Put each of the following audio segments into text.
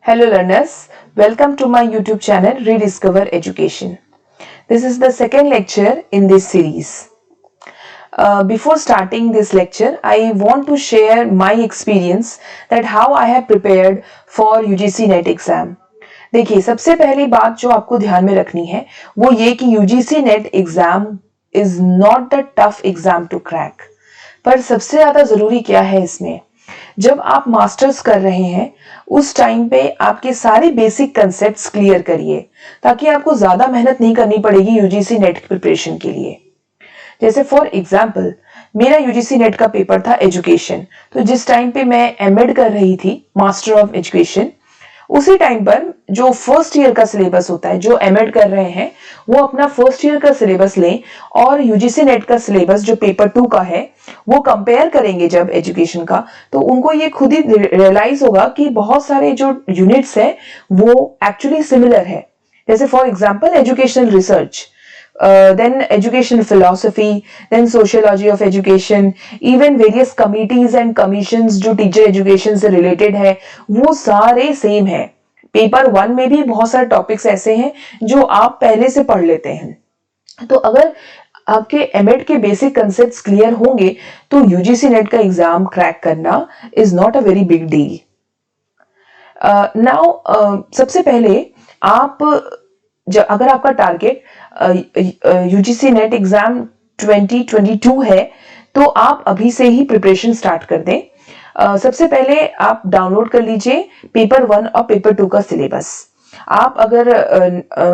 Hello learners, welcome to my YouTube channel Rediscover Education. This is the second lecture in this series. Before starting this lecture, I want to share my experience that how I have prepared for UGC NET exam. देखिए सबसे पहली बात जो आपको ध्यान में रखनी है वो ये कि UGC NET exam is not the tough exam to crack. पर सबसे ज्यादा जरूरी क्या है इसमें, जब आप मास्टर्स कर रहे हैं उस टाइम पे आपके सारे बेसिक कंसेप्ट्स क्लियर करिए ताकि आपको ज्यादा मेहनत नहीं करनी पड़ेगी यूजीसी नेट प्रिपरेशन के लिए। जैसे फॉर एग्जांपल मेरा यूजीसी नेट का पेपर था एजुकेशन, तो जिस टाइम पे मैं एमएड कर रही थी मास्टर ऑफ एजुकेशन, उसी टाइम पर जो फर्स्ट ईयर का सिलेबस होता है, जो एमएड कर रहे हैं वो अपना फर्स्ट ईयर का सिलेबस लें और यूजीसी नेट का सिलेबस जो पेपर 2 का है वो कंपेयर करेंगे जब एजुकेशन का, तो उनको ये खुद ही रियलाइज होगा कि बहुत सारे जो यूनिट्स है वो एक्चुअली सिमिलर है। जैसे for example educational research, then educational philosophy, then sociology of education, even various committees and commissions जो टीचर एजुकेशन से रिलेटेड है वो सारे सेम है। पेपर 1 में भी बहुत सारे टॉपिक्स ऐसे हैं जो आप पहले से पढ़ लेते हैं। तो अगर आपके एमएड के बेसिक कंसेप्ट्स क्लियर होंगे तो यूजीसी नेट का एग्जाम क्रैक करना is not a very big deal. Now सबसे पहले आप अगर आपका टारगेट यूजीसी नेट एग्जाम 2022 है तो आप अभी से ही प्रिपरेशन स्टार्ट कर दें। सबसे पहले आप डाउनलोड कर लीजिए पेपर 1 और पेपर 2 का सिलेबस। आप अगर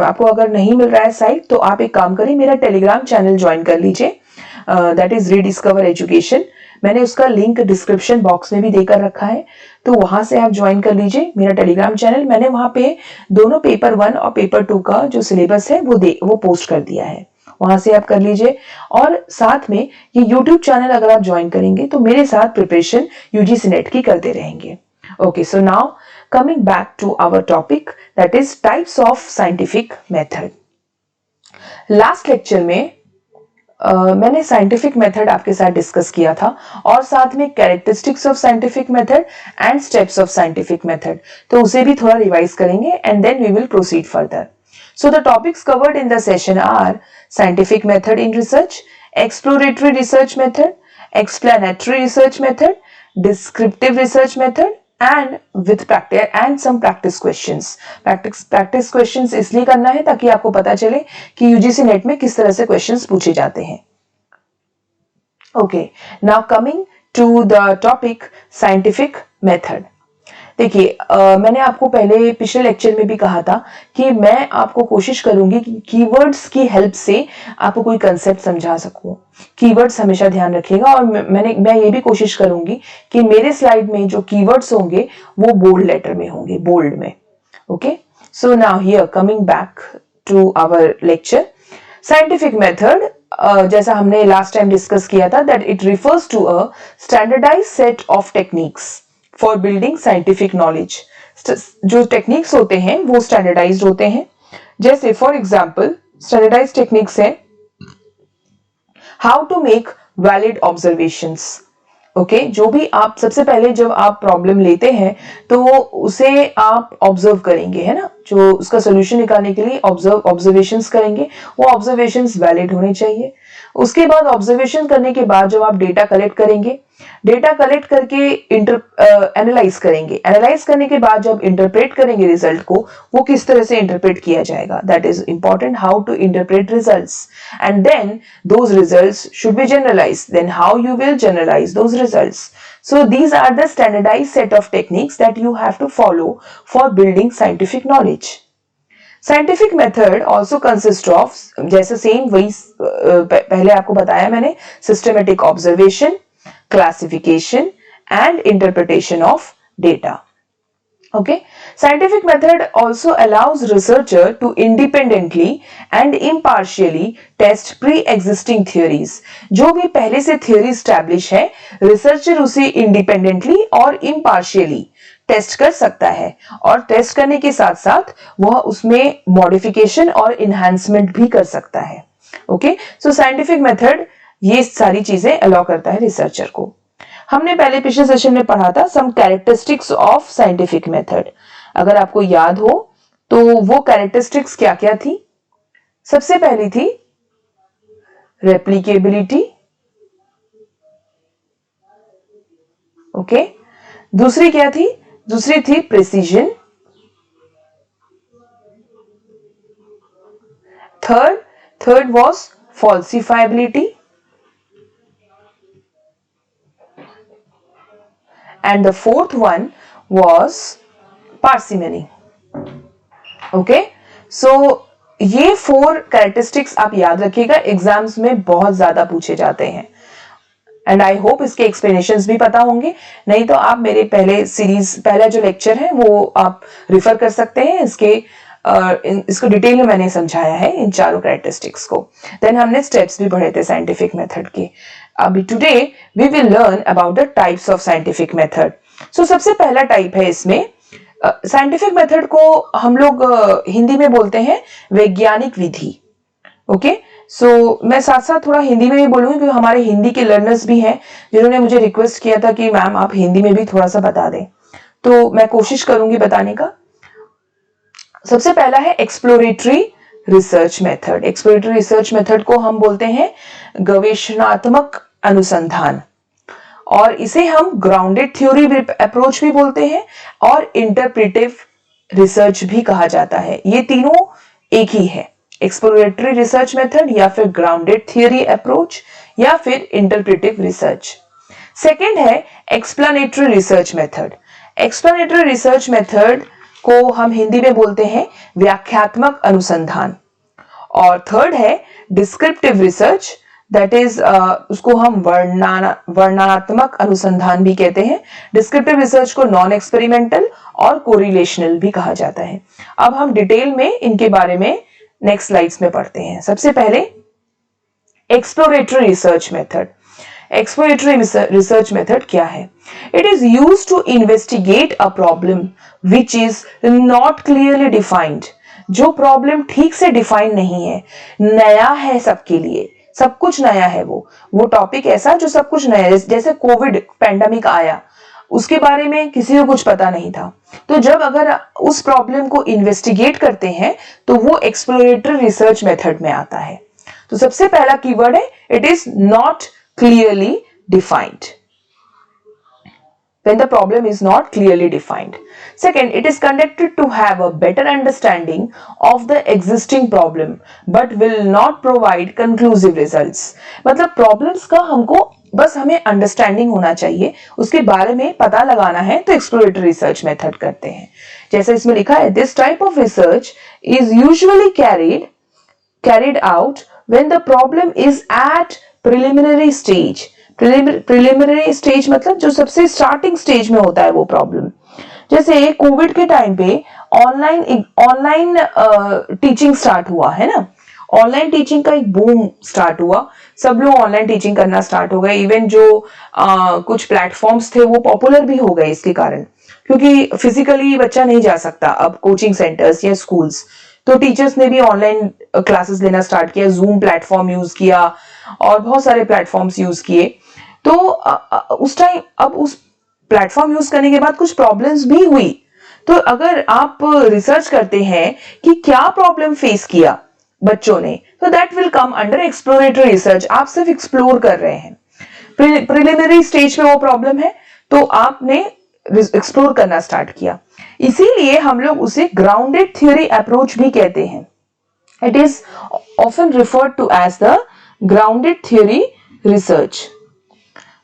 आपको अगर नहीं मिल रहा है साइट तो आप एक काम करिए, मेरा टेलीग्राम चैनल ज्वाइन कर लीजिए, दैट इज रीडिस्कवर एजुकेशन। मैंने उसका लिंक डिस्क्रिप्शन बॉक्स में भी देकर रखा है, तो वहां से आप ज्वाइन कर लीजिए मेरा टेलीग्राम चैनल। मैंने वहां पे दोनों पेपर 1 और पेपर 2 का जो सिलेबस है वो पोस्ट कर दिया है, वहां से आप कर लीजिए। और साथ में ये यूट्यूब चैनल अगर आप ज्वाइन करेंगे तो मेरे साथ प्रिपरेशन यूजीसी नेट की करते रहेंगे। Okay, so now coming back to our topic, that is types of scientific method. Last lecture में मैंने साइंटिफिक मेथड आपके साथ डिस्कस किया था और साथ में characteristics of scientific method and steps of scientific method, तो उसे भी थोड़ा रिवाइज करेंगे and then we will proceed further. So the topics covered in the session are scientific method in research, exploratory research method, explanatory research method, descriptive research method and with practice and some practice questions. Practice questions इसलिए करना है ताकि आपको पता चले कि UGC net में किस तरह से क्वेश्चंस पूछे जाते हैं। Okay, now coming to the topic scientific method. देखिए मैंने आपको पहले पिछले लेक्चर में भी कहा था कि मैं आपको कोशिश करूंगी कि कीवर्ड्स की हेल्प से आपको कोई कंसेप्ट समझा सकूं। कीवर्ड्स हमेशा ध्यान रखिएगा और मैं ये भी कोशिश करूंगी कि मेरे स्लाइड में जो कीवर्ड्स होंगे वो बोल्ड लेटर में होंगे, बोल्ड में। Okay, so now here coming back to our lecture. Scientific method जैसा हमने लास्ट टाइम डिस्कस किया था that it refers to a standardized set of techniques for building scientific knowledge. जो टेक्निक्स होते हैं वो स्टैंडर्डाइज्ड होते हैं। जैसे फॉर एग्जांपल स्टैंडर्डाइज्ड टेक्निक्स है how to make valid observations. Okay, जो भी आप सबसे पहले जब आप प्रॉब्लम लेते हैं तो उसे आप ऑब्जर्व करेंगे, है ना, जो उसका सोल्यूशन निकालने के लिए ऑब्जर्वेशंस करेंगे, वो ऑब्जर्वेशंस वैलिड होने चाहिए। उसके बाद ऑब्जर्वेशन करने के बाद जब आप डेटा कलेक्ट करेंगे, डेटा कलेक्ट करके एनालाइज करेंगे, एनालाइज करने के बाद जब इंटरप्रेट करेंगे रिजल्ट को, वो किस तरह से इंटरप्रेट किया जाएगा, that is important, how to interpret results and then those results should be generalized, then how you will generalize those results. So these are the standardized set of techniques that you have to follow for building scientific knowledge. Scientific method also consists of, जैसे same वही पहले आपको बताया मैंने, systematic observation, classification and interpretation of data. Okay, scientific method also allows researcher to independently and impartially test pre-existing theories. जो भी पहले से theory establish है, researcher उसे independently और impartially टेस्ट कर सकता है और टेस्ट करने के साथ साथ वह उसमें मॉडिफिकेशन और इनहैंसमेंट भी कर सकता है। ओके, सो साइंटिफिक मेथड ये सारी चीजें अलाउ करता है रिसर्चर को। हमने पहले पिछले सेशन में पढ़ा था some characteristics of scientific method. अगर आपको याद हो तो वो कैरेक्टरिस्टिक्स क्या क्या थी? सबसे पहली थी रेप्लिकेबिलिटी, ओके। दूसरी क्या थी? दूसरी थी precision. Third was falsifiability, and the fourth one was parsimony. Okay, so ये 4 कैरेक्टरिस्टिक्स आप याद रखिएगा, एग्जाम्स में बहुत ज्यादा पूछे जाते हैं एंड आई होप इसके एक्सप्लेनेशंस भी पता होंगे। नहीं तो आप मेरे पहला जो लेक्चर है वो आप रिफर कर सकते हैं। इसको डिटेल में मैंने समझाया है इन चारों कैरेक्टरिस्टिक्स को। देन हमने स्टेप्स भी पढ़े थे साइंटिफिक मेथड के। अभी today we will learn about the types of scientific method. So सबसे पहला टाइप है इसमें, साइंटिफिक मेथड को हम लोग हिंदी में बोलते हैं वैज्ञानिक विधि। ओके, सो मैं साथ साथ थोड़ा हिंदी में भी बोलूंगी क्योंकि हमारे हिंदी के लर्नर्स भी हैं जिन्होंने मुझे रिक्वेस्ट किया था कि मैम आप हिंदी में भी थोड़ा सा बता दें, तो मैं कोशिश करूंगी बताने का। सबसे पहला है exploratory research method. Exploratory research method को हम बोलते हैं गवेषणात्मक अनुसंधान, और इसे हम ग्राउंडेड थ्योरी अप्रोच भी बोलते हैं और इंटरप्रेटिव रिसर्च भी कहा जाता है। ये तीनों एक ही है, एक्सप्लोरेटरी रिसर्च मेथड या फिर ग्राउंडेड थ्योरी अप्रोच या फिर इंटरप्रेटिव रिसर्च। सेकंड है explanatory research method. Explanatory research method को हम हिंदी में बोलते हैं व्याख्यात्मक अनुसंधान। और थर्ड है डिस्क्रिप्टिव रिसर्च, दैट इज उसको हम वर्णनात्मक अनुसंधान भी कहते हैं। डिस्क्रिप्टिव रिसर्च को नॉन एक्सपेरिमेंटल और कोरिलेशनल भी कहा जाता है। अब हम डिटेल में इनके बारे में नेक्स्ट स्लाइड्स में पढ़ते हैं। सबसे पहले exploratory research method. Exploratory research method क्या है? It is used to investigate a problem which is not clearly defined. जो प्रॉब्लम ठीक से डिफाइन नहीं है, नया है सबके लिए, सब कुछ नया है, वो टॉपिक ऐसा जो सब कुछ नया है। जैसे कोविड पैंडेमिक आया, उसके बारे में किसी को कुछ पता नहीं था, तो जब अगर उस प्रॉब्लम को इन्वेस्टिगेट करते हैं तो वो एक्सप्लोरेटरी रिसर्च मेथड में आता है। तो सबसे पहला कीवर्ड है it is not clearly defined, when the problem is not clearly defined. Second, it is conducted to have a better understanding of the existing problem but will not provide conclusive results. मतलब problems का हमें understanding होना चाहिए, उसके बारे में पता लगाना है, तो एक्सप्लोरेटरी रिसर्च मेथड करते हैं। जैसे इसमें लिखा है, this type of research is usually carried out when the problem is at preliminary stage. Preliminary stage मतलब जो सबसे स्टार्टिंग स्टेज में होता है वो प्रॉब्लम। जैसे कोविड के टाइम पे ऑनलाइन टीचिंग स्टार्ट हुआ है ना, ऑनलाइन टीचिंग का एक बूम स्टार्ट हुआ, सब लोग ऑनलाइन टीचिंग करना स्टार्ट हो गए। इवन जो कुछ प्लेटफॉर्म्स थे वो पॉपुलर भी हो गए इसके कारण, क्योंकि फिजिकली बच्चा नहीं जा सकता अब कोचिंग सेंटर्स या स्कूल्स, तो टीचर्स ने भी ऑनलाइन क्लासेस लेना स्टार्ट किया, जूम प्लेटफॉर्म यूज किया और बहुत सारे प्लेटफॉर्म्स यूज किए। तो उस टाइम अब उस प्लेटफॉर्म यूज करने के बाद कुछ प्रॉब्लम्स भी हुई। तो अगर आप रिसर्च करते हैं कि क्या प्रॉब्लम फेस किया बच्चों ने, तो that will come under exploratory research. आप सिर्फ एक्सप्लोर कर रहे हैं, प्रिलिमिनरी स्टेज में वो प्रॉब्लम है तो आपने एक्सप्लोर करना स्टार्ट किया, इसीलिए हम लोग उसे ग्राउंडेड थ्योरी अप्रोच भी कहते हैं। It is often referred to as the grounded theory research.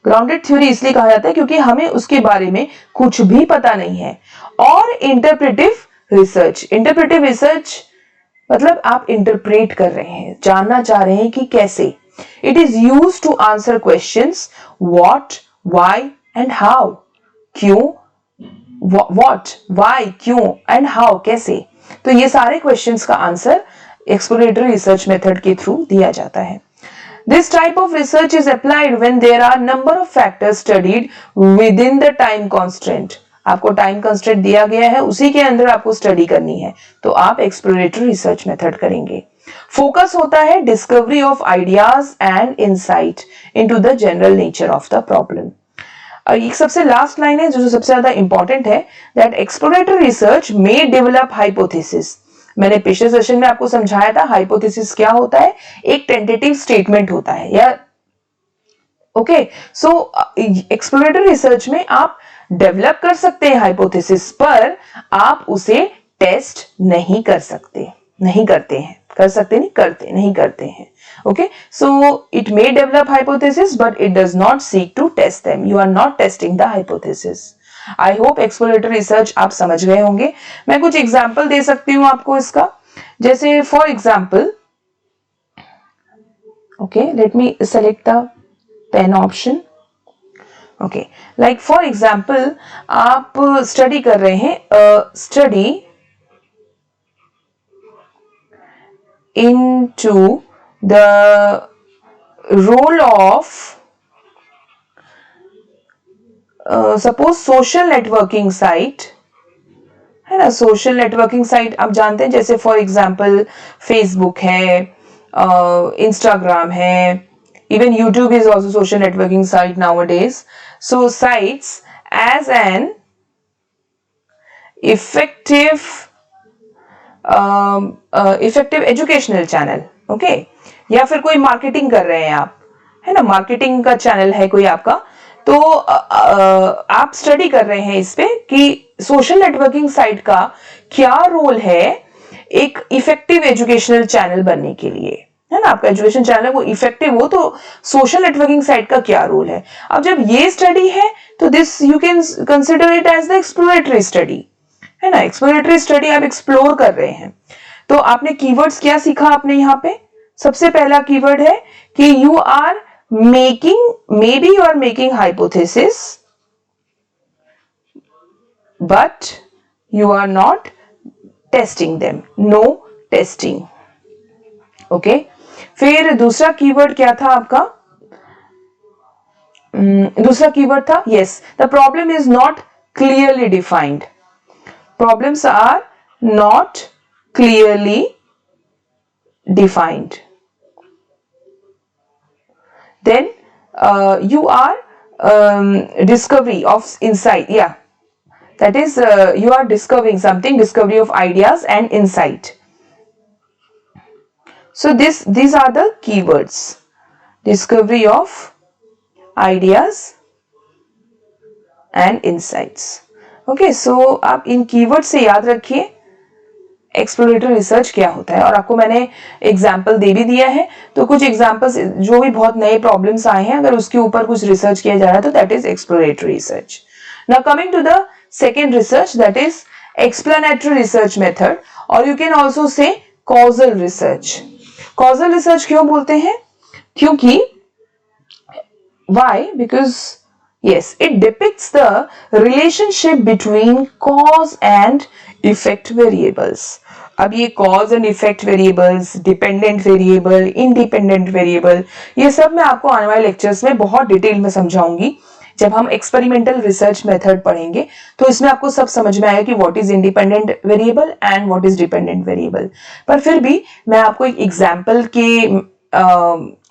Grounded theory इसलिए कहा जाता है क्योंकि हमें उसके बारे में कुछ भी पता नहीं है। और इंटरप्रेटिव रिसर्च मतलब आप इंटरप्रेट कर रहे हैं, जानना चाह रहे हैं कि कैसे। It is used to answer questions what, why and how. क्यों, व्हाट, व्हाई, क्यों एंड हाउ, कैसे। तो ये सारे क्वेश्चंस का आंसर एक्सप्लोरेटरी रिसर्च मेथड के थ्रू दिया जाता है। This type of research is applied when there are number of factors studied within the time constraint. आपको टाइम कंस्ट्रेंट दिया गया है, उसी के अंदर आपको स्टडी करनी है, तो आप एक्सप्लोरेटरी रिसर्च मेथड करेंगे। फोकस होता है discovery of ideas and insight into the general nature of the problem. एक सबसे लास्ट लाइन है जो सबसे ज्यादा इंपॉर्टेंट है, that exploratory research may develop hypothesis. मैंने पिछले सेशन में आपको समझाया था हाइपोथेसिस क्या होता है, एक टेंटेटिव स्टेटमेंट होता है या ओके। सो एक्सप्लोरेटरी रिसर्च में आप डेवलप कर सकते हैं हाइपोथेसिस, पर आप उसे टेस्ट नहीं कर सकते, नहीं करते हैं, कर सकते नहीं करते, नहीं करते हैं। Okay, so it may develop hypothesis but it does not seek to test them. You are not testing the hypothesis. I hope exploratory research आप समझ गए होंगे। मैं कुछ एग्जाम्पल दे सकती हूँ आपको इसका, जैसे for example, okay, let me select the pen option. Okay, like for example, आप स्टडी कर रहे हैं, study into the role of suppose social networking site है ना, सोशल नेटवर्किंग साइट आप जानते हैं, जैसे फॉर एग्जांपल फेसबुक है, इंस्टाग्राम है, even YouTube is also social networking site nowadays. So sites as an effective educational channel, okay, या फिर कोई मार्केटिंग कर रहे हैं आप, है ना, मार्केटिंग का चैनल है कोई आपका, तो आप स्टडी कर रहे हैं इस पे कि सोशल नेटवर्किंग साइट का क्या रोल है एक इफेक्टिव एजुकेशनल चैनल बनने के लिए, है ना, आपका एजुकेशन चैनल वो इफेक्टिव हो तो सोशल नेटवर्किंग साइट का क्या रोल है। अब जब ये स्टडी है तो this you can consider it as the exploratory study, है ना, एक्सप्लोरेटरी स्टडी आप एक्सप्लोर कर रहे हैं। तो आपने कीवर्ड्स क्या सीखा आपने यहाँ पे, सबसे पहला कीवर्ड है कि you are making, maybe you are making hypothesis but you are not testing them, no testing, okay। फिर दूसरा कीवर्ड क्या था आपका, दूसरा कीवर्ड था yes, the problem is not clearly defined, problems are not clearly defined। Then you are discovery of insight, yeah, that is you are discovering something, discovery of ideas and insight। So these are the keywords, discovery of ideas and insights, okay। So आप इन keyword से याद रखिए exploratory research क्या होता है, और आपको मैंने एग्जाम्पल दे भी दिया है, तो कुछ एग्जाम्पल्स जो भी बहुत नए प्रॉब्लम्स आए हैं अगर उसके ऊपर कुछ रिसर्च किया जा रहा है तो that is exploratory research. Now coming to the second research, that is explanatory research method, और you can also say causal research. Causal research क्यों बोलते हैं, क्योंकि why, because yes, it depicts the relationship between cause and effect variables। अब ये cause and effect variables, dependent variable, independent variable, ये सब मैं आपको आने वाले लेक्चर्स में बहुत डिटेल में समझाऊंगी। जब हम एक्सपेरिमेंटल रिसर्च मेथड पढ़ेंगे तो इसमें आपको सब समझ में आएगा कि what is independent variable and what is dependent variable. पर फिर भी मैं आपको एक एग्जाम्पल के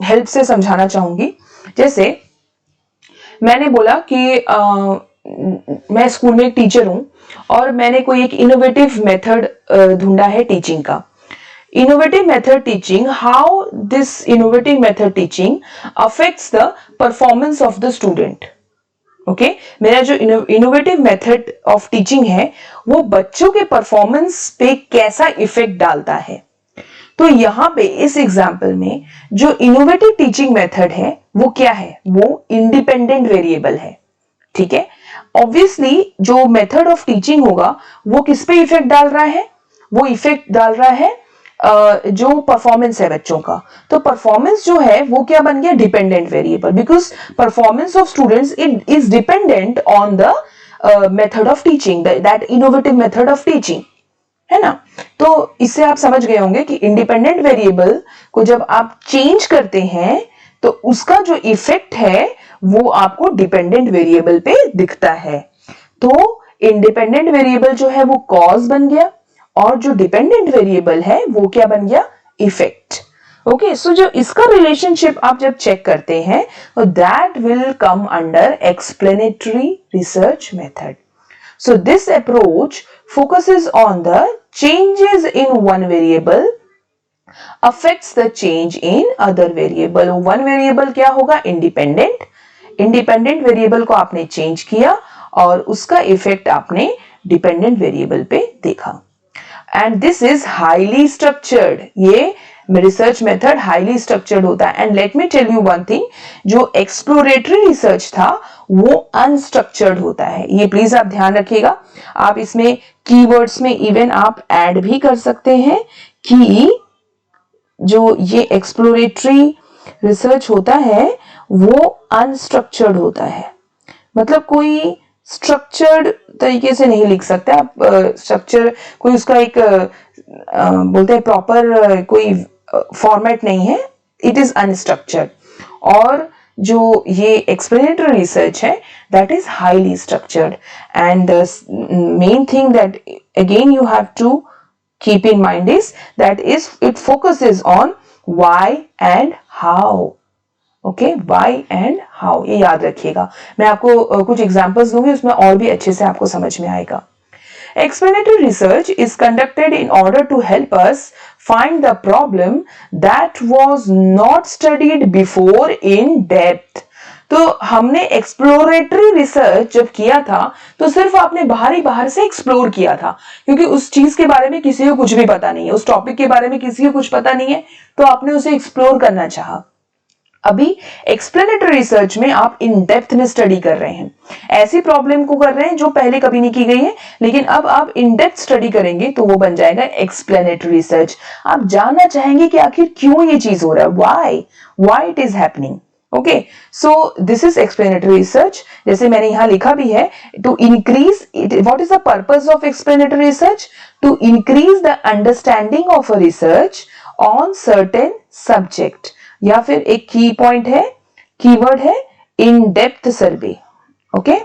हेल्प से समझाना चाहूंगी। जैसे मैंने बोला कि मैं स्कूल में एक टीचर हूं और मैंने कोई एक इनोवेटिव मेथड ढूंढा है टीचिंग का। Innovative method teaching, how this innovative method teaching affects the performance of the student, okay. मेरा जो इनोवेटिव मेथड ऑफ टीचिंग है वो बच्चों के परफॉर्मेंस पे कैसा इफेक्ट डालता है। तो यहाँ पे इस एग्जाम्पल में जो इनोवेटिव टीचिंग मेथड है वो क्या है, वो इंडिपेंडेंट वेरिएबल है, ठीक है। ऑब्वियसली जो मेथड ऑफ टीचिंग होगा वो किस पे इफेक्ट डाल रहा है, वो इफेक्ट डाल रहा है जो परफॉर्मेंस है बच्चों का। तो परफॉर्मेंस जो है वो क्या बन गया, dependent variable, because performance of students it is dependent on the method of teaching, that innovative method of teaching, है ना। तो इससे आप समझ गए होंगे कि इंडिपेंडेंट वेरिएबल को जब आप चेंज करते हैं तो उसका जो इफेक्ट है वो आपको डिपेंडेंट वेरिएबल पे दिखता है। तो इंडिपेंडेंट वेरिएबल जो है वो कॉज बन गया और जो डिपेंडेंट वेरिएबल है वो क्या बन गया, इफेक्ट, ओके, सो जो इसका रिलेशनशिप आप जब चेक करते हैं तो that will come under explanatory research method. So this approach focuses on the changes in one variable affects the change in other variable. One variable क्या होगा? Independent. Independent variable को आपने change किया और उसका effect आपने dependent variable पे देखा. And this is highly structured. ये रिसर्च मेथड हाईली स्ट्रक्चर्ड होता है. And let me tell you one thing, जो एक्सप्लोरेटरी रिसर्च था वो अनस्ट्रक्चर्ड होता है. ये प्लीज आप ध्यान रखिएगा. आप इसमें कीवर्ड्स में इवन आप ऐड भी कर सकते हैं कि जो ये एक्सप्लोरेटरी रिसर्च होता है वो अनस्ट्रक्चर्ड होता है. मतलब कोई स्ट्रक्चर्ड तरीके से नहीं लिख सकते आप. स्ट्रक्चर कोई उसका एक बोलते हैं प्रॉपर कोई फॉर्मेट नहीं है. It is unstructured. और जो ये एक्सप्लेनेटरी रिसर्च है that is highly structured. And main thing that again you have to keep in mind is that is it focuses on why and how. Okay, why and how, ये याद रखिएगा. मैं आपको कुछ एग्जांपल्स दूंगी, उसमें और भी अच्छे से आपको समझ में आएगा. Explanatory research is conducted in order to help us find the problem that was not studied before in depth. तो हमने एक्सप्लोरेटरी रिसर्च जब किया था तो सिर्फ आपने बाहर से एक्सप्लोर किया था, क्योंकि उस चीज के बारे में किसी को कुछ भी पता नहीं है, उस टॉपिक के बारे में किसी को कुछ पता नहीं है, तो आपने उसे एक्सप्लोर करना चाहा. अभी एक्सप्लेनेटरी रिसर्च में आप इन डेप्थ में स्टडी कर रहे हैं, ऐसी प्रॉब्लम को कर रहे हैं जो पहले कभी नहीं की गई है, लेकिन अब आप इन डेप्थ स्टडी करेंगे तो वो बन जाएगा एक्सप्लेनेटरी रिसर्च. आप जानना चाहेंगे कि आखिर क्यों ये चीज हो रहा है, why it is happening. Okay, so this is explanatory research. जैसे मैंने यहां लिखा भी है, to increase it. What is the purpose of explanatory research? To increase the understanding of a research on certain subject. या फिर एक की पॉइंट है, कीवर्ड है in depth survey. Okay,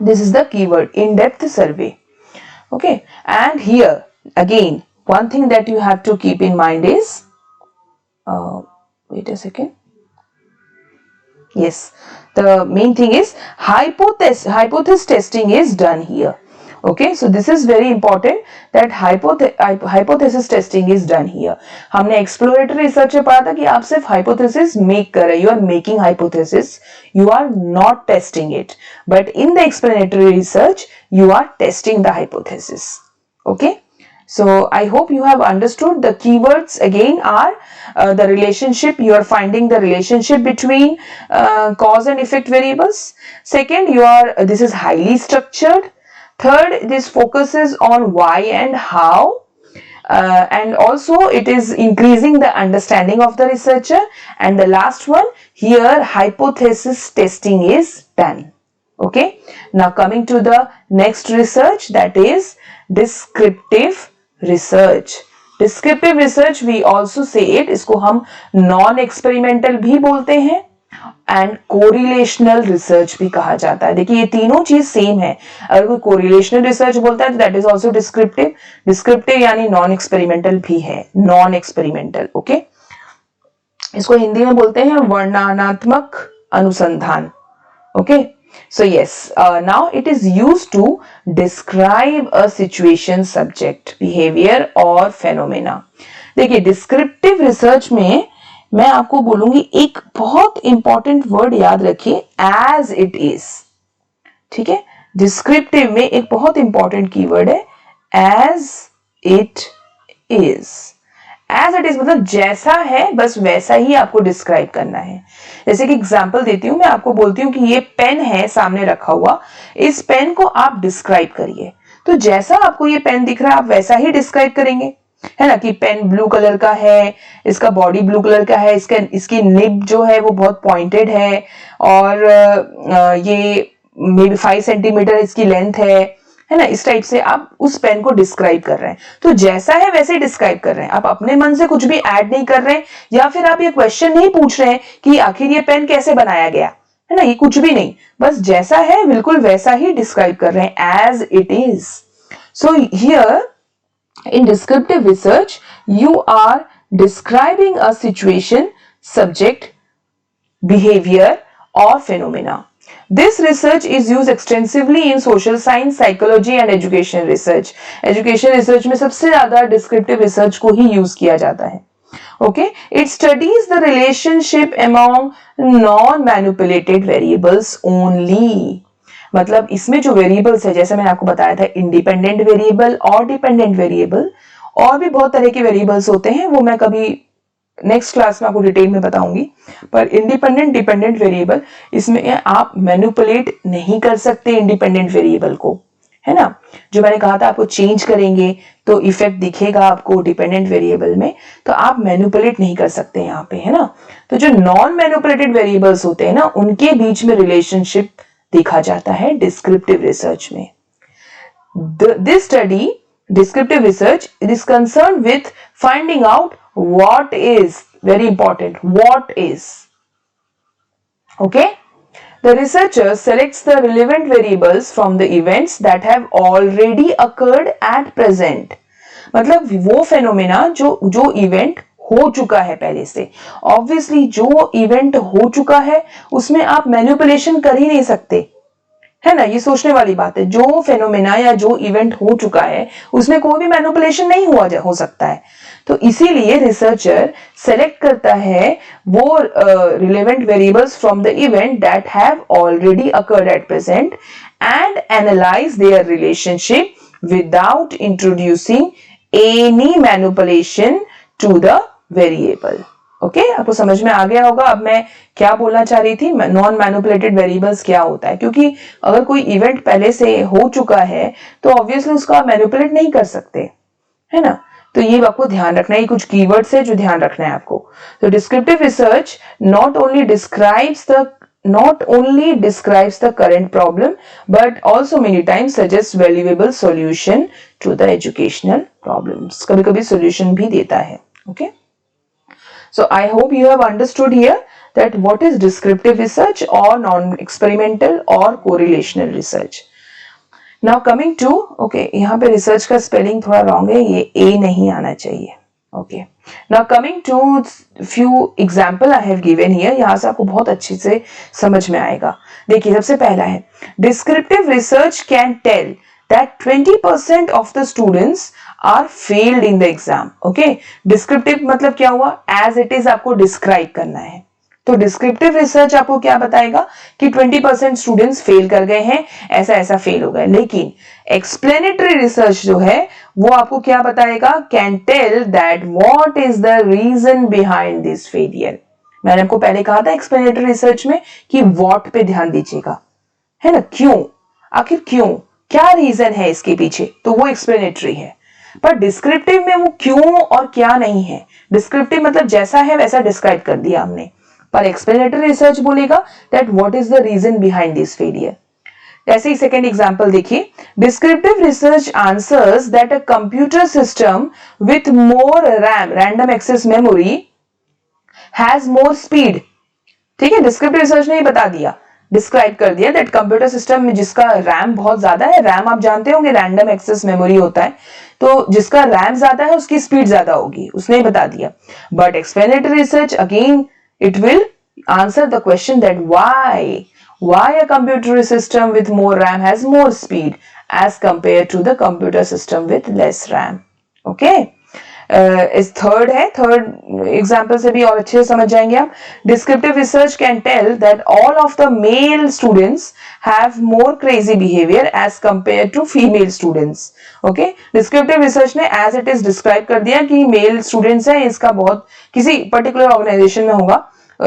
this is the keyword in depth survey. Okay, and here again one thing that you have to keep in mind is wait a second. Yes, the main thing is hypothesis testing is done here. Okay, so this is very important that hypothesis testing is done here. हमने exploratory research में पढ़ा था कि आप सिर्फ hypothesis make कर रहे हैं, you are making hypothesis, you are not testing it. But in the explanatory research, you are testing the hypothesis. Okay. So I hope you have understood. The keywords again are the relationship. You are finding the relationship between cause and effect variables. Second, this is highly structured. Third, this focuses on why and how. And also it is increasing the understanding of the researcher. And the last one, here hypothesis testing is done. Okay. Now coming to the next research, that is descriptive research. Descriptive research we also say it, इसको हम non experimental भी बोलते हैं and correlational research भी कहा जाता है. देखिए ये तीनों चीज सेम है. अगर कोई कोरिलेशनल रिसर्च बोलता है तो that is also descriptive. Descriptive यानी नॉन एक्सपेरिमेंटल भी है, नॉन एक्सपेरिमेंटल. ओके, इसको हिंदी में बोलते हैं वर्णनात्मक अनुसंधान. Okay, so yes, now it is used to describe a situation, subject, behavior or phenomena. देखिए डिस्क्रिप्टिव रिसर्च में मैं आपको बोलूंगी एक बहुत इंपॉर्टेंट वर्ड याद रखिए, as it is. ठीक है, डिस्क्रिप्टिव में एक बहुत इंपॉर्टेंट कीवर्ड है as it is. As it is मतलब जैसा है बस वैसा ही आपको डिस्क्राइब करना है. जैसे कि एग्जांपल देती हूं, मैं आपको बोलती हूं कि ये पेन है सामने रखा हुआ, इस पेन को आप डिस्क्राइब करिए. तो जैसा आपको ये पेन दिख रहा है आप वैसा ही डिस्क्राइब करेंगे, है ना, कि पेन ब्लू कलर का है, इसका बॉडी ब्लू कलर का है, इसकी निब जो है वो बहुत पॉइंटेड है और ये मे बी 5 सेंटीमीटर इसकी लेंथ है ना. इस टाइप से आप उस पेन को डिस्क्राइब कर रहे हैं. तो जैसा है वैसे ही डिस्क्राइब कर रहे हैं, आप अपने मन से कुछ भी ऐड नहीं कर रहे हैं, या फिर आप ये क्वेश्चन नहीं पूछ रहे हैं कि आखिर ये पेन कैसे बनाया गया, है ना, ये कुछ भी नहीं, बस जैसा है बिल्कुल वैसा ही डिस्क्राइब कर रहे हैं, as it is. So here in descriptive research you are describing a situation, subject, behavior or phenomena. This research is used extensively in social science, psychology and education research. Education research में सबसे ज़्यादा descriptive research को ही use किया जाता है. Okay, it studies the relationship among non-manipulated variables only. मतलब इसमें जो वेरिएबल्स है, जैसे मैंने आपको बताया था, इंडिपेंडेंट वेरिएबल और डिपेंडेंट वेरिएबल, और भी बहुत तरह के वेरिएबल्स होते हैं, वो मैं कभी नेक्स्ट क्लास में आपको डिटेल में बताऊंगी. पर इंडिपेंडेंट डिपेंडेंट वेरिएबल, इसमें आप मैनिपुलेट नहीं कर सकते इंडिपेंडेंट वेरिएबल को, है ना. जो मैंने कहा था आपको चेंज करेंगे तो इफेक्ट दिखेगा आपको डिपेंडेंट वेरिएबल में, तो आप मैनिपुलेट नहीं कर सकते यहाँ पे, है ना. तो जो नॉन मैनिपुलेटेड वेरिएबल्स होते हैं ना, उनके बीच में रिलेशनशिप देखा जाता है डिस्क्रिप्टिव रिसर्च में. This study, descriptive research, it is concerned with finding out what is, very important, what is. Okay, the researcher selects the relevant variables from the events that have already occurred at present. मतलब वो phenomena जो event हो चुका है पहले से. Obviously जो event हो चुका है उसमें आप मैनिपुलेशन कर ही नहीं सकते, है ना. ये सोचने वाली बात है. जो फेनोमेना या जो इवेंट हो चुका है उसमें कोई भी मैनिपुलेशन नहीं हो सकता है. तो इसीलिए रिसर्चर सेलेक्ट करता है वो relevant variables from the event that have already occurred at present and analyze their relationship without introducing any manipulation to the variable. Okay, आपको समझ में आ गया होगा अब मैं क्या बोलना चाह रही थी. नॉन मैनिपुलेटेड वेरिएबल्स क्या होता है, क्योंकि अगर कोई इवेंट पहले से हो चुका है तो ऑब्वियसली उसको आप मैनिपुलेट नहीं कर सकते, है ना. तो ये आपको ध्यान रखना है, कुछ कीवर्ड्स है जो ध्यान रखना है आपको. तो descriptive research not only describes the current problem but also many times suggests valuable solution to the educational problems. कभी कभी solution भी देता है. Okay, so I hope you have understood here that what is descriptive research or non-experimental or correlational research. Now coming to, okay, यहाँ पे research का spelling थोड़ा wrong है, ये A नहीं आना चाहिए. Okay, now coming to few example I have given here. यहाँ से आपको बहुत अच्छे से समझ में आएगा. देखिए सबसे पहला है, descriptive research can tell that 20% of the students are failed in the exam. Okay, descriptive मतलब क्या हुआ, as it is आपको describe करना है. तो डिस्क्रिप्टिव रिसर्च आपको क्या बताएगा कि 20% स्टूडेंट्स फेल कर गए हैं, ऐसा ऐसा फेल हो गए. लेकिन एक्सप्लेनेटरी रिसर्च जो है वो आपको क्या बताएगा, can tell that what is the reason behind this failure. मैंने आपको पहले कहा था एक्सप्लेनेटरी रिसर्च में कि व्हाट पे ध्यान दीजिएगा, है ना. क्यों, आखिर क्यों, क्या रीजन है इसके पीछे, तो वो एक्सप्लेनेटरी है. पर डिस्क्रिप्टिव में वो क्यों और क्या नहीं है. डिस्क्रिप्टिव मतलब जैसा है वैसा डिस्क्राइब कर दिया हमने, पर एक्सप्लेनेटरी रिसर्च बोलेगा that what is the reason behind this failure. ऐसे ही सेकेंड एग्जांपल देखिए, descriptive research answers that a computer system with more RAM, random access memory, has more speed. ठीक है, डिस्क्रिप्टिव रिसर्च ने बता दिया, डिस्क्राइब कर दिया दैट कंप्यूटर सिस्टम में जिसका रैम बहुत ज्यादा है, रैम आप जानते होंगे रैंडम एक्सेस मेमोरी होता है, तो जिसका रैम ज्यादा है उसकी स्पीड ज्यादा होगी, उसने बता दिया. But explanatory research again it will answer the question that why a computer system with more RAM has more speed as compared to the computer system with less RAM. Okay, इस third है, third example से भी और अच्छे से समझ जाएंगे आप. Descriptive research can tell that all of the male students have more crazy behaviour as compare to female students. Okay, descriptive research ने एज इट इज डिस्क्राइब कर दिया कि मेल स्टूडेंट्स है, इसका बहुत किसी पर्टिकुलर ऑर्गेनाइजेशन में होगा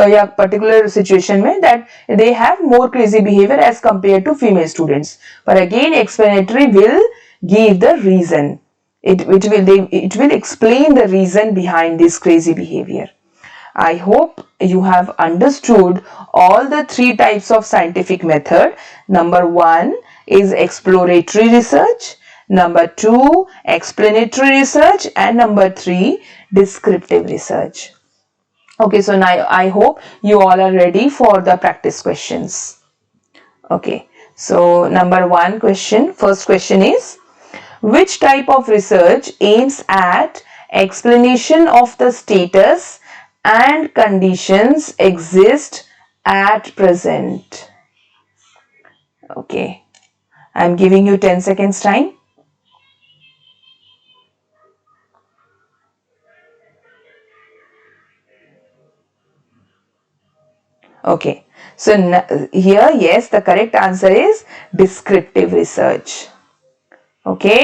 या पर्टिकुलर सिचुएशन में, that they have more crazy behaviour as compare to female students. पर again explanatory will give the reason. It will explain the reason behind this crazy behavior. I hope you have understood all the three types of scientific method. Number 1 is exploratory research, number 2 explanatory research, and number 3 descriptive research. Okay, so now I hope you all are ready for the practice questions. Okay, so number 1 question, first question is, which type of research aims at explanation of the status and conditions exist at present. Okay, I'm giving you 10 seconds time. Okay, so here, yes, the correct answer is descriptive research. Okay,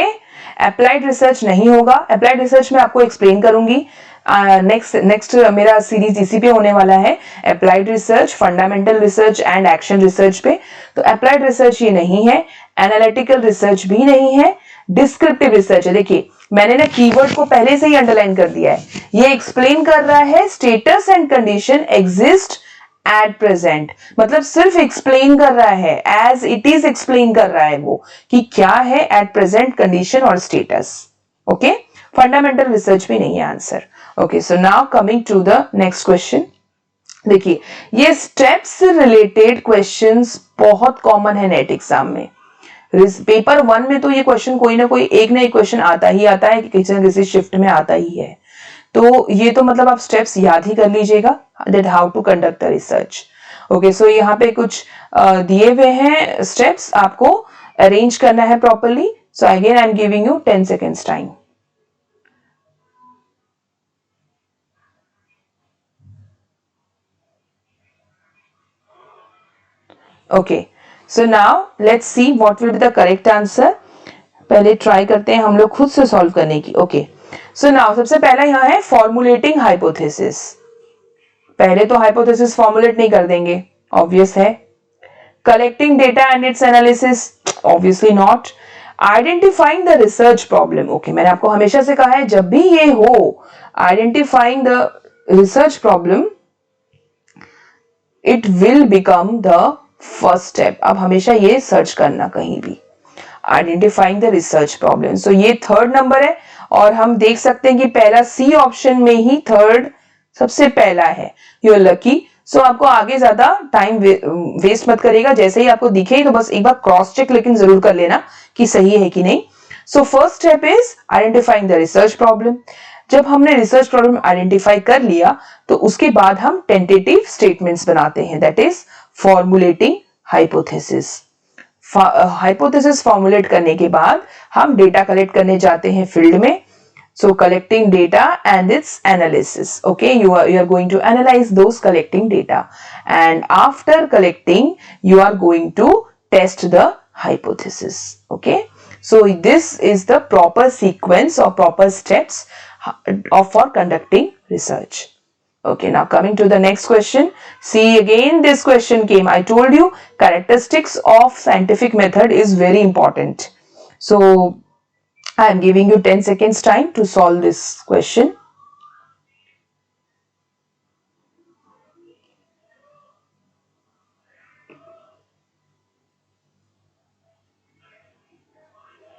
applied research नहीं होगा. Applied research में आपको explain करूंगी. Next मेरा series इसी पे होने वाला है, applied research, fundamental research and action research पे. तो अप्लाइड रिसर्च ये नहीं है, एनालिटिकल रिसर्च भी नहीं है, डिस्क्रिप्टिव रिसर्च है. देखिए मैंने ना कीवर्ड को पहले से ही अंडरलाइन कर दिया है. ये एक्सप्लेन कर रहा है status and condition exist at present, मतलब सिर्फ एक्सप्लेन कर रहा है, एज इट इज एक्सप्लेन कर रहा है वो कि क्या है एट प्रेजेंट कंडीशन और स्टेटस. ओके, फंडामेंटल रिसर्च भी नहीं है answer. Okay, so now coming to the next question. देखिए ये स्टेप्स से रिलेटेड क्वेश्चंस बहुत कॉमन है नेट एग्जाम में. पेपर 1 में तो ये क्वेश्चन कोई ना कोई एक ना एक क्वेश्चन आता ही आता है, किसी न किसी शिफ्ट में आता ही है. तो ये तो मतलब आप स्टेप्स याद ही कर लीजिएगा, that how to conduct the research. Okay, so यहाँ पे कुछ दिए हुए हैं स्टेप्स, आपको अरेंज करना है properly. So again I am giving you 10 seconds time. Okay, so now let's see what will be the correct answer. पहले ट्राई करते हैं हम लोग खुद से सॉल्व करने की. ओके, सो नाउ सबसे पहला यहाँ है फॉर्मुलेटिंग हाइपोथेसिस. पहले तो हाइपोथेसिस फॉर्मुलेट नहीं कर देंगे, ऑब्वियस है. Collecting data and its analysis, obviously not. Identifying the research problem, okay, मैंने आपको हमेशा से कहा है जब भी ये हो identifying the research problem, it will become the first step. अब हमेशा ये सर्च करना कहीं भी, आइडेंटिफाइंग द रिसर्च प्रॉब्लम. सो ये थर्ड नंबर है और हम देख सकते हैं कि पहला सी ऑप्शन में ही थर्ड सबसे पहला है. You are lucky. सो आपको आगे ज्यादा टाइम वेस्ट मत करेगा, जैसे ही आपको दिखे तो बस एक बार क्रॉस चेक लेकिन जरूर कर लेना कि सही है कि नहीं. So first step is identifying the research problem. जब हमने रिसर्च प्रॉब्लम आइडेंटिफाई कर लिया तो उसके बाद हम टेंटेटिव स्टेटमेंट्स बनाते हैं, that is formulating hypothesis. Hypothesis formulate करने के बाद हम डेटा कलेक्ट करने जाते हैं फील्ड में. So collecting data and its analysis. Okay, you are going to analyze those collecting data, and after collecting you are going to test the hypothesis. Okay, so this is the proper sequence or proper steps for conducting research. Okay, now coming to the next question. See, again this question came. I told you characteristics of scientific method is very important. So I am giving you 10 seconds time to solve this question.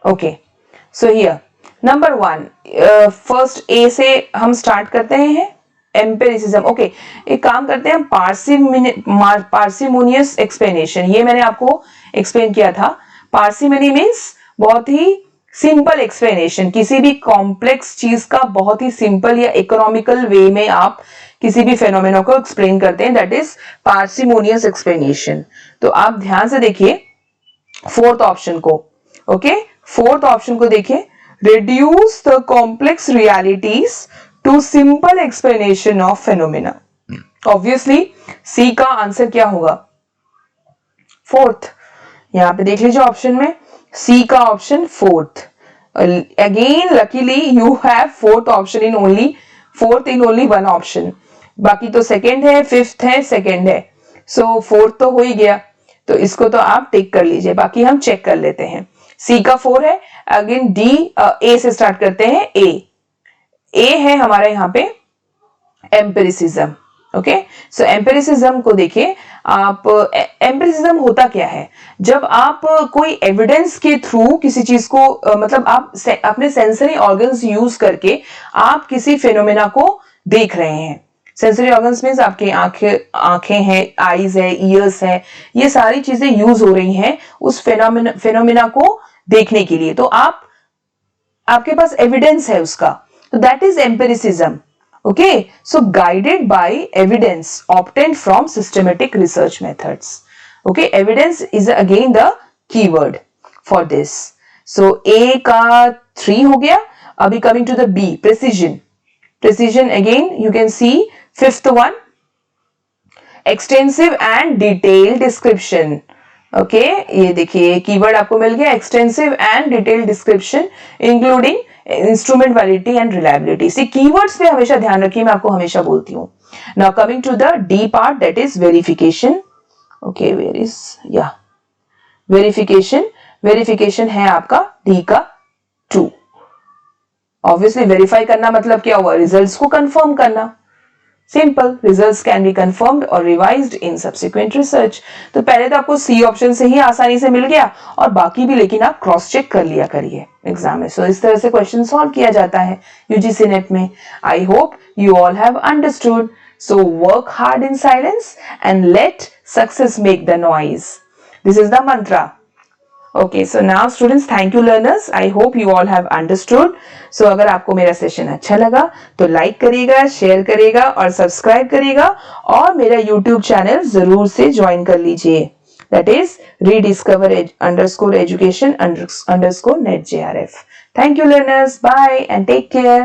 Okay, so here number 1, first A से हम start करते हैं. Empiricism. Okay, एक काम करते हैं, parsimonious explanation. ये मैंने आपको एक्सप्लेन किया था. पार्सिमनी मीन्स बहुत ही सिंपल एक्सप्लेनेशन, किसी भी कॉम्प्लेक्स चीज का बहुत ही सिंपल या इकोनॉमिकल वे में आप किसी भी फेनोमेना को एक्सप्लेन करते हैं, दैट इज पार्सिमोनियस एक्सप्लेनेशन. तो आप ध्यान से देखिए फोर्थ ऑप्शन को. ओके, फोर्थ ऑप्शन को देखिए, reduce the complex realities to simple explanation of phenomena. Obviously C का आंसर क्या होगा? फोर्थ. यहां पे देख लीजिए ऑप्शन में C का option fourth. Again luckily you have fourth option in only one option. बाकी तो सेकेंड है, फिफ्थ है, सेकेंड है. सो फोर्थ तो हो ही गया, तो इसको तो आप टिक कर लीजिए. बाकी हम चेक कर लेते हैं. C का 4 है. अगेन D, A से स्टार्ट करते हैं. A है हमारा यहाँ पे एम्पेरिसिज्म. ओके, सो एम्पेरिसिज्म को देखिए आप. एम्पेरिसिज्म होता क्या है? जब आप कोई एविडेंस के थ्रू किसी चीज को मतलब आप अपने सेंसरी ऑर्गन्स यूज करके आप किसी फिनोमेना को देख रहे हैं. सेंसरी ऑर्गन्स मींस आपके आंखें हैं, आईज है, ईयर्स है, ये सारी चीजें यूज हो रही हैं उस फिनोमेना को देखने के लिए. तो आपके पास एविडेंस है उसका. So that is empiricism. Okay, so guided by evidence obtained from systematic research methods. Okay, evidence is again the keyword for this. So A का 3 हो गया. Abhi coming to the B, precision. Precision again you can see fifth one, extensive and detailed description. Okay ये देखिए keyword आपको मिल गया extensive and detailed description including instrument validity and reliability. See keywords पे हमेशा ध्यान रखिए, मैं आपको हमेशा बोलती हूँ. Now coming to the D part, that is verification. Okay where is या वेरिफिकेशन. वेरिफिकेशन है आपका डी का 2. ऑब्वियसली वेरीफाई करना मतलब क्या हुआ, रिजल्ट्स को कंफर्म करना. Simple, results can be confirmed और रिवाइज्ड इन सब्सिक्वेंट रिसर्च. तो पहले तो आपको सी ऑप्शन से ही आसानी से मिल गया और बाकी भी लेकिन आप क्रॉस चेक कर लिया करिए एग्जाम में. सो इस तरह से क्वेश्चन सॉल्व किया जाता है यूजीसी नेट में. I hope you all have understood. So work hard in silence and let success make the noise. This is the Mantra. Okay, so now students, thank you learners. I hope you all have understood. So अगर आपको मेरा session अच्छा लगा तो like करिएगा, share करिएगा और subscribe करिएगा और मेरा YouTube चैनल जरूर से ज्वाइन कर लीजिए. That is rediscover_education_netjrf. Thank you learners. Bye and take care.